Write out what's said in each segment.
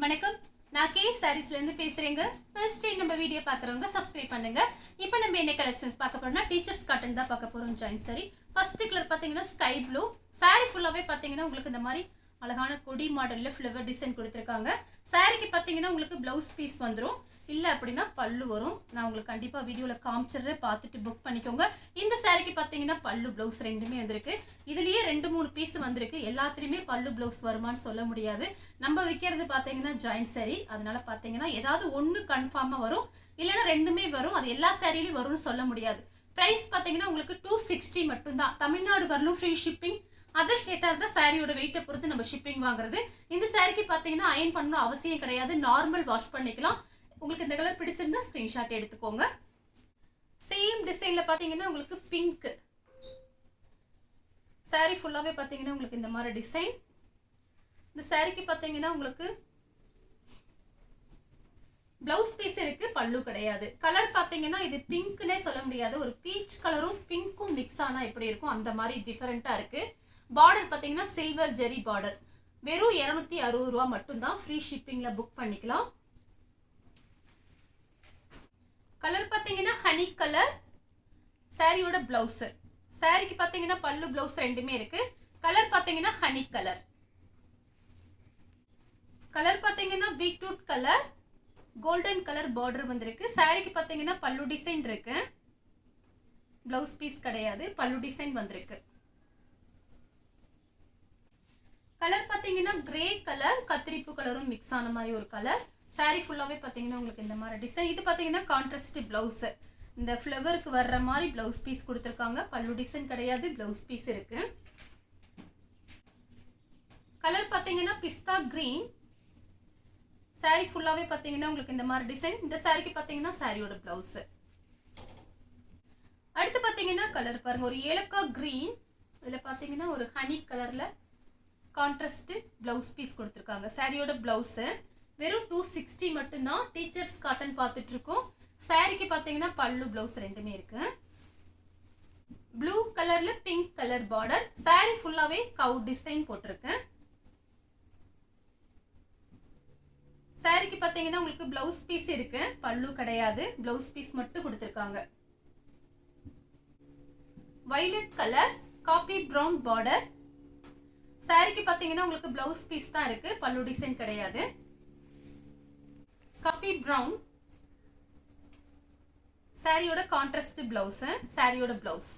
வணக்கம், நான் கே சாரீஸ்ல இருந்து பேசுறேங்க. ஃபர்ஸ்ட் டைம் நம்ம வீடியோ பார்க்குறவங்க சப்ஸ்கிரைப் பண்ணுங்க. இப்போ நம்ம என்ன கலெக்ஷன்ஸ் பார்க்க போறோம்னா டீச்சர்ஸ் காட்டன் தான் பார்க்க போறோம். ஜாயின் சாரி ஃபர்ஸ்ட் கலர் பார்த்தீங்கன்னா ஸ்கை ப்ளூ. சாரி ஃபுல்லாவே பார்த்தீங்கன்னா உங்களுக்கு இந்த மாதிரி அழகான கொடி மாடல்ல ஃப்ளவர் டிசைன் கொடுத்துருக்காங்க. சாரிக்கு பார்த்தீங்கன்னா உங்களுக்கு பிளவுஸ் பீஸ் வந்துடும், இல்லை அப்படின்னா பல்லு வரும். நான் உங்களுக்கு கண்டிப்பாக வீடியோவில் காமிச்சிடுறேன், பார்த்துட்டு புக் பண்ணிக்கோங்க. இந்த சாரிக்கு பார்த்தீங்கன்னா பல்லு பிளவுஸ் ரெண்டுமே வந்திருக்கு. இதுலேயே 2-3 பீஸ் வந்திருக்கு. எல்லாத்துலேயுமே பல்லு பிளவுஸ் வருமானு சொல்ல முடியாது. நம்ம விற்கிறது பார்த்தீங்கன்னா ஜாயின் சாரி, அதனால பார்த்தீங்கன்னா ஏதாவது ஒன்று கன்ஃபார்மாக வரும், இல்லைன்னா ரெண்டுமே வரும். அது எல்லா சாரிலையும் வரும்னு சொல்ல முடியாது. ப்ரைஸ் பார்த்தீங்கன்னா உங்களுக்கு 260 மட்டும்தான். தமிழ்நாடு வரலும் ஃப்ரீ ஷிப்பிங். அதர் ஸ்டேட்டாக இருந்தால் சாரியோட வெயிட்டை பொறுத்து நம்ம ஷிப்பிங் வாங்குறது. இந்த சாரிக்கு பார்த்தீங்கன்னா அயன் பண்ணணும் அவசியம் கிடையாது, நார்மல் வாஷ் பண்ணிக்கலாம். உங்களுக்கு இந்த கலர் பிடிச்சிருந்தா ஸ்கிரீன்ஷாட் எடுத்துக்கோங்க. சேம் டிசைன்ல பாத்தீங்கன்னா உங்களுக்கு பிங்க் சாரி ஃபுல்லாவே பாத்தீங்கன்னா உங்களுக்கு இந்த மாதிரி டிசைன். இந்த சாரிக்கு பாத்தீங்கன்னா உங்களுக்கு பிளவுஸ் பீஸ் இருக்கு, பல்லு கிடையாது. கலர் பாத்தீங்கன்னா இது பிங்க்னே சொல்ல முடியாது, ஒரு பீச் கலரும் பிங்க்கும் மிக்ஸ் ஆனா எப்படி இருக்கும் அந்த மாதிரி டிஃபரெண்டா இருக்கு. பார்டர் பாத்தீங்கன்னா சில்வர் ஜெரி பார்டர். வெறும் 260 ரூபா மட்டும்தான். ஃப்ரீ ஷிப்பிங்ல புக் பண்ணிக்கலாம். கலர் பாத்தீங்கன்னா ஹனி கலர். சாரியோட பிளவுஸ், சாரிக்கு பாத்தீங்கன்னா பல்லு பிளவுஸ் ரெண்டுமே இருக்கு. கலர் பாத்தீங்கன்னா ஹனி கலர். கலர் பாத்தீங்கன்னா beetroot colour, golden colour border வந்திருக்கு. சாரிக்கு பாத்தீங்கன்னா பல்லு டிசைன் இருக்கு, பிளவுஸ் பீஸ் கிடையாது, பல்லு டிசைன் வந்திருக்கு. கலர் பாத்தீங்கன்னா கிரே கலர், கத்திரிப்பு கலரும் மிக்ஸ் ஆன மாதிரி ஒரு கலர். சாரி ஃபுல்லாவே பாத்தீங்கன்னா உங்களுக்கு இந்த மாதிரி டிசைன். இது பாத்தீங்கன்னா கான்ட்ராஸ்ட் பிளவுஸ், இந்த ஃப்ளவருக்கு வர்ற மாதிரி பிளவுஸ் பீஸ் கொடுத்துருக்காங்க. பல்லு டிசைன் கிடையாது, பிளவுஸ் பீஸ் இருக்கு. கலர் பாத்தீங்கன்னா பிஸ்தா கிரீன். சாரி ஃபுல்லாவே பாத்தீங்கன்னா உங்களுக்கு இந்த மாதிரி டிசைன். இந்த சாரிக்கு பாத்தீங்கன்னா சாரியோட பிளவுஸ். அடுத்து பாத்தீங்கன்னா கலர் பாருங்க, ஒரு ஏலக்காய் கிரீன். இதுல பாத்தீங்கன்னா ஒரு ஹனி கலர்ல கான்ட்ராஸ்ட் பிளவுஸ் பீஸ் கொடுத்துருக்காங்க. சாரியோட பிளவுஸ் வெறும் 260 மட்டும்தான். டீச்சர்ஸ் காட்டன் பார்த்துட்டு இருக்கோம். சாரிக்கு பாத்தீங்கன்னா பல்லு பிளவுஸ் ரெண்டுமே இருக்கு. ப்ளூ கலர்ல பிங்க் கலர் பார்டர். சாரி ஃபுல்லாவே கவ் டிசைன் போட்டிருக்கு. சாரிக்கு பாத்தீங்கன்னா உங்களுக்கு பிளவுஸ் பீஸ் இருக்கு, பல்லு கிடையாது, பிளவுஸ் பீஸ் மட்டும் கொடுத்துருக்காங்க. Violet colour, coffee brown border. சாரிக்கு பாத்தீங்கன்னா உங்களுக்கு பிளவுஸ் பீஸ் தான் இருக்கு, பல்லு டிசைன் கிடையாது. காபி பிரவுன் சாரியோட கான்ட்ராஸ்ட் பிளவுஸ், சாரியோட பிளவுஸ்.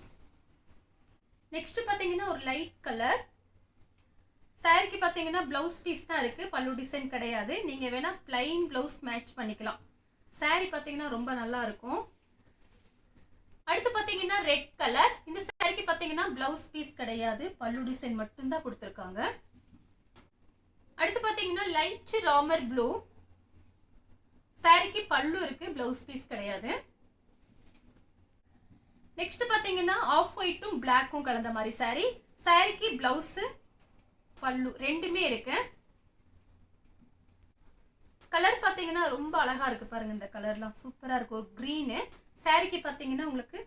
நெக்ஸ்ட் பாத்தீங்கன்னா ஒரு லைட் கலர். சாரிக்கு பாத்தீங்கன்னா பிளவுஸ் பீஸ் தான் இருக்கு, பல்லு டிசைன் கிடையாது. நீங்க வேணா பிளைன் பிளவுஸ் மேட்ச் பண்ணிக்கலாம். சாரி பாத்தீங்கன்னா ரொம்ப நல்லா இருக்கும். அடுத்து பாத்தீங்கன்னா ரெட் கலர். இந்த சாரிக்கு பாத்தீங்கன்னா பிளவுஸ் பீஸ் கிடையாது, பல்லு டிசைன் மட்டும் தான் கொடுத்திருக்காங்க. அடுத்து பாத்தீங்கன்னா லைட் ராமர் ப்ளூ. சாரிக்கு பல்லு இருக்கு, பிளவுஸ் பீஸ் கிடையாது. நெக்ஸ்ட் பாத்தீங்கன்னா ஆஃப் ஒயிட்டும் பிளாக்கும் கலந்த மாதிரி சாரி. சாரிக்கு பிளவுஸ் பல்லு ரெண்டுமே இருக்கு. கலர் பாத்தீங்கன்னா ரொம்ப அழகா இருக்கு பாருங்க, இந்த கலர்லாம் சூப்பரா இருக்கும். கிரீனு. சாரிக்கு பாத்தீங்கன்னா உங்களுக்கு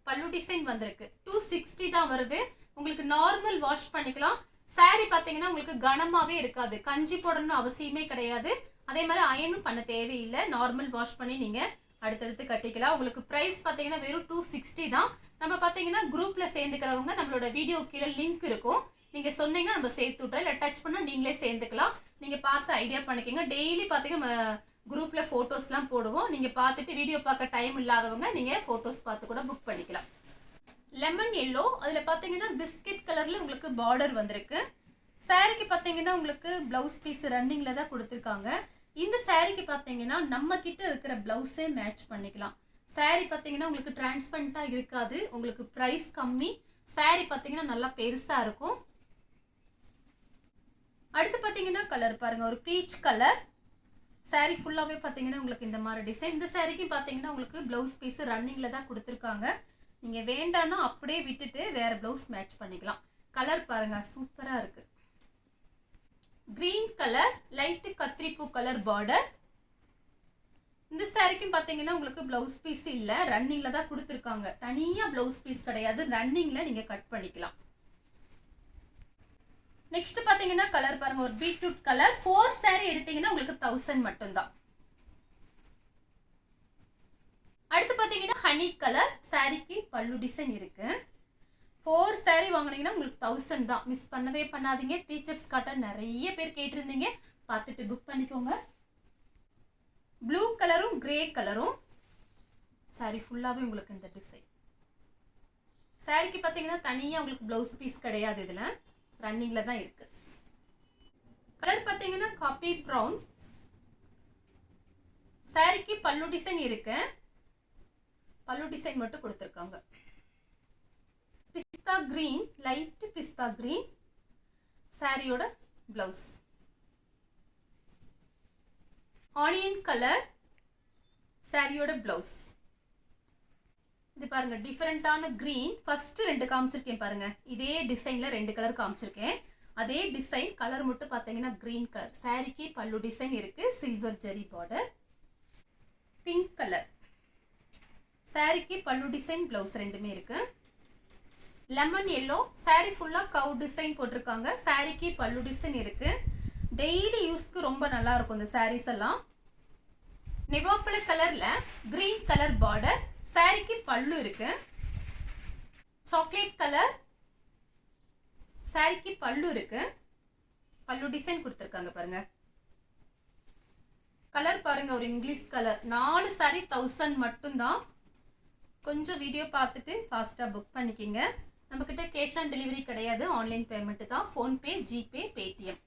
பல்லு டிசைன் வந்திருக்கு. 260 தான் வருது. உங்களுக்கு நார்மல் வாஷ் பண்ணிக்கலாம். சாரி பாத்தீங்கன்னா உங்களுக்கு கனமாவே இருக்காது, கஞ்சி போடணும்னு அவசியமே கிடையாது. அதே மாதிரி அயனும் பண்ண தேவையில்லை, நார்மல் வாஷ் பண்ணி நீங்க அடுத்தடுத்து கட்டிக்கலாம். உங்களுக்கு பிரைஸ் பாத்தீங்கன்னா வெறும் 260 தான். நம்ம பாத்தீங்கன்னா குரூப்ல சேர்ந்துக்கிறவங்க நம்மளோட வீடியோ கீழே லிங்க் இருக்கும், நீங்க சொன்னீங்கன்னா நம்ம சேர்த்து விட்றோம், இல்லை டச் பண்ணா நீங்களே சேர்ந்துக்கலாம். நீங்க பார்த்து ஐடியா பண்ணிக்கோங்க. டெய்லி பாத்தீங்கன்னா குரூப்ல போட்டோஸ்லாம் போடுவோம். நீங்க பார்த்துட்டு வீடியோ பார்க்க டைம் இல்லாதவங்க நீங்க போட்டோஸ் பார்த்து கூட புக் பண்ணிக்கலாம். லெமன் எல்லோ, அதுல பாத்தீங்கன்னா பிஸ்கட் கலர்ல உங்களுக்கு பார்டர் வந்திருக்கு. சாரிக்கு பாத்தீங்கன்னா உங்களுக்கு பிளவுஸ் பீஸ் ரன்னிங்ல தான் கொடுத்துருக்காங்க. இந்த சாரிக்கு பாத்தீங்கன்னா நம்ம கிட்ட இருக்கிற பிளவுஸே மேட்ச் பண்ணிக்கலாம். சாரி பாத்தீங்கன்னா உங்களுக்கு டிரான்ஸ்பரண்டா இருக்காது, உங்களுக்கு பிரைஸ் கம்மி. சாரி பாத்தீங்கன்னா நல்லா பெருசா இருக்கும். அடுத்து பாத்தீங்கன்னா கலர் பாருங்க, ஒரு பீச் கலர். சாரி ஃபுல்லாவே பாத்தீங்கன்னா உங்களுக்கு இந்த மாதிரி டிசைன். இந்த சாரிக்கு பாத்தீங்கன்னா உங்களுக்கு பிளவுஸ் பீஸ் ரன்னிங்ல தான் கொடுத்துருக்காங்க. நீங்க வேண்டாம்னா அப்படியே விட்டுட்டு வேற பிளவுஸ் மேட்ச் பண்ணிக்கலாம். கலர் பாருங்க சூப்பரா இருக்கு. கிரீன் கலர், லைட் கத்திரிப்பூ கலர் பார்டர். இந்த சாரிக்கும் பாத்தீங்கன்னா உங்களுக்கு பிளவுஸ் பீஸ் இல்ல, ரன்னிங்ல தான் கொடுத்துருக்காங்க. தனியா பிளவுஸ் பீஸ் கிடையாது, ரன்னிங்ல நீங்க கட் பண்ணிக்கலாம். நெக்ஸ்ட் பாத்தீங்கன்னா கலர் பாருங்க, ஒரு பீட்ரூட் கலர். 4 saree எடுத்தீங்கன்னா உங்களுக்கு 1000 மட்டும்தான். அடுத்து பாத்தீங்கன்னா ஹனி கலர் சாரிக்கு பல்லு டிசைன் இருக்கு. 4 saree வாங்குனீங்கன்னா உங்களுக்கு 1000 தான். மிஸ் பண்ணவே பண்ணாதீங்க. டீச்சர்ஸ் காட்ட நிறைய பேர் கேட்டிருந்தீங்க, பார்த்துட்டு புக் பண்ணிக்கோங்க. ப்ளூ கலரும் கிரே கலரும் சாரி ஃபுல்லாவே உங்களுக்கு இந்த டிசைன். சாரிக்கு பாத்தீங்கன்னா தனியா உங்களுக்கு ப்ளவுஸ் பீஸ் கிடையாது, இதுல ரன்னிங்ல தான் இருக்கு. கலர் பாத்தீங்கன்னா காபி பிரவுன். சாரிக்கு பல்லு டிசைன் இருக்கு, பல்லு டிசைன் மட்டும் கொடுத்திருக்காங்க. பிஸ்தா கிரீன், லைட் பிஸ்தா கிரீன் சாரியோட பிளவுஸ். ஆனியன் கலர் சாரியோட பிளவுஸ். இது பாருங்க டிஃபரெண்டான கிரீன். ஃபர்ஸ்ட் 2 காமிச்சிருக்கேன் பாருங்க, இதே டிசைன்ல 2 கலர் காமிச்சிருக்கேன். அதே டிசைன் கலர் மட்டும் பாத்தீங்கன்னா கிரீன் கலர். சாரிக்கு பல்லு டிசைன் இருக்கு, சில்வர் ஜெரி பார்டர். பிங்க் கலர் சாரிக்கு பல்லு டிசைன், பிளவுஸ் ரெண்டுமே இருக்கு. லெமன் எல்லோ சாரி ஃபுல்லா கவ் டிசைன் போட்டிருக்காங்க. சாரிக்கு பல்லு டிசைன் இருக்கு. டெய்லி யூஸ்க்கு ரொம்ப நல்லா இருக்கும் இந்த சாரீஸ் எல்லாம். நெவாப்பழ கலர்ல கிரீன் கலர் பார்டர். சாரிக்கு பல்லு இருக்கு. சாக்லேட் கலர் சாரிக்கு பல்லு இருக்கு, பல்லு டிசைன் கொடுத்திருக்காங்க பாருங்க. கலர் பாருங்க ஒரு இங்கிலீஷ் கலர். 4 saree 1000 மட்டும்தான். கொஞ்சம் வீடியோ பார்த்துட்டு ஃபாஸ்டா புக் பண்ணிக்கிங்க. நம்ம கிட்ட கேஷ் ஆன் டெலிவரி கிடையாது, ஆன்லைன் பேமெண்ட் தான். PhonePe, GPay, Paytm.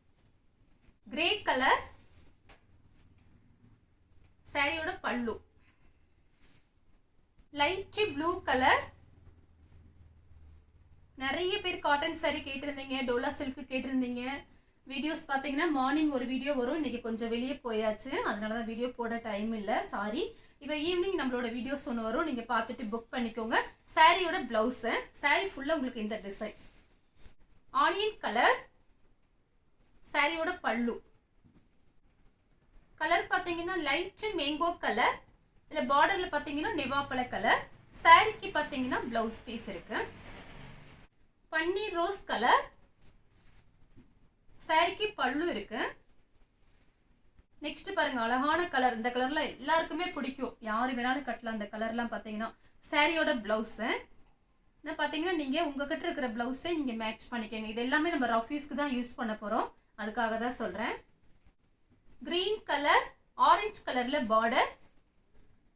Grey colour சாரியோட பல்லு. Light blue colour. நிறைய பேர் காட்டன் சாரி கேட்டிருந்தீங்க, டோலா சில்க் கேட்டிருந்தீங்க. வீடியோஸ் பார்த்தீங்கன்னா மார்னிங் ஒரு வீடியோ வரும். இன்னைக்கு கொஞ்சம் வெளியே போயாச்சு, அதனால தான் வீடியோ போட டைம் இல்லை, சாரி. இப்போ ஈவினிங் நம்மளோட வீடியோஸ் ஒன்று வரும், நீங்கள் பார்த்துட்டு புக் பண்ணிக்கோங்க. சாரியோட பிளவுஸு. சாரி ஃபுல்லாக உங்களுக்கு இந்த டிசைன். ஆனியன் கலர் சாரியோட பல்லு. கலர் பார்த்தீங்கன்னா லைட் மேங்கோ கலர். இதில் பார்டரில் பார்த்தீங்கன்னா நெவாப்பழ கலர். சாரிக்கு பார்த்தீங்கன்னா பிளவுஸ் பீஸ் இருக்கு. பன்னீர் ரோஸ் கலர் சாரிக்கு பல்லு இருக்கு. நெக்ஸ்ட் பாருங்க அழகான கலர். இந்த கலர்ல எல்லாருக்குமே பிடிக்கும், யாரு வேணாலும் கட்டலாம். அந்த கலர்லாம் பார்த்தீங்கன்னா சாரியோட பிளவுஸ். பார்த்தீங்கன்னா நீங்க உங்ககிட்ட இருக்கிற பிளவுஸை நீங்க மேட்ச் பண்ணிக்கோங்க. இது எல்லாமே நம்ம ரஃப் யூஸ்க்கு தான் யூஸ் பண்ண போறோம், அதுக்காக தான் சொல்றேன். கிரீன் கலர் ஆரஞ்சு கலர்ல பார்டர்.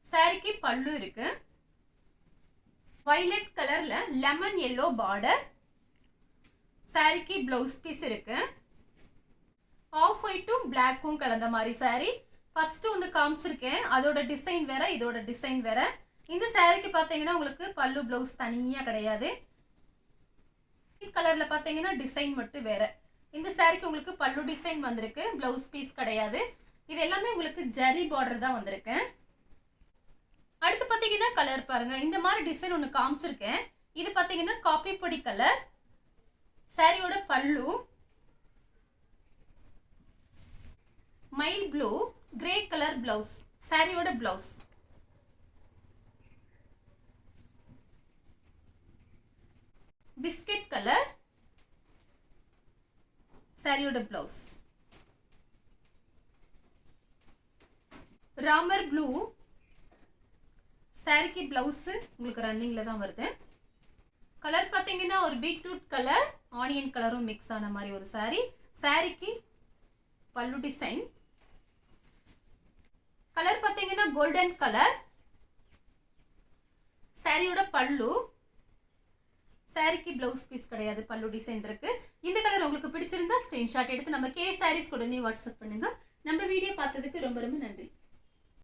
சாரிக்கு பல்லு இருக்கு. வயலட் கலர்ல லெமன் எல்லோ பார்டர். சாரிக்கு பிளவுஸ் பீஸ் இருக்கு. ஆஃப் ஒயிட்டும் பிளாக்கும் கலந்த மாதிரி சாரி. ஃபர்ஸ்ட் ஒன்று காமிச்சிருக்கேன், அதோட டிசைன் வேற, இதோட டிசைன் வேற. இந்த சாரிக்கு பார்த்தீங்கன்னா உங்களுக்கு பல்லு பிளவுஸ் தனியாக கிடையாது. கலர்ல பார்த்தீங்கன்னா டிசைன் மட்டும் வேற. இந்த சாரிக்கு உங்களுக்கு பல்லு டிசைன் வந்திருக்கு, பிளவுஸ் பீஸ் கிடையாது. இது எல்லாமே உங்களுக்கு ஜரி பார்டர் தான் வந்திருக்கு. அடுத்து பார்த்தீங்கன்னா கலர் பாருங்க, இந்த மாதிரி டிசைன் ஒன்று காமிச்சிருக்கேன். இது பார்த்தீங்கன்னா காப்பி பொடி கலர். சாரியோட பல்லு mile blue grey colour blouse. சாரியோட பிளவுஸ். பிஸ்கட் கலர் சாரியோட பிளவுஸ். ராமர் ப்ளூ சாரிக்கு பிளவுஸ் உங்களுக்கு ரன்னிங்ல தான் வருது. கலர் பார்த்தீங்கன்னா ஒரு பீட்ரூட் கலர் ஆனியன் கலரும் மிக்ஸ் ஆன மாதிரி ஒரு சாரி. சாரிக்கு பல்லு டிசைன். கலர் பார்த்தீங்கன்னா கோல்டன் கலர். சாரியோட பல்லு. சாரிக்கு பிளவுஸ் பீஸ் கிடையாது, பல்லு டிசைன் இருக்கு. இந்த கலர் உங்களுக்கு பிடிச்சிருந்தா ஸ்கிரீன்ஷாட் எடுத்து நம்ம கே சாரீஸ் உடனே வாட்ஸ்அப் பண்ணுங்க. நம்ம வீடியோ பார்த்ததுக்கு ரொம்ப ரொம்ப நன்றி.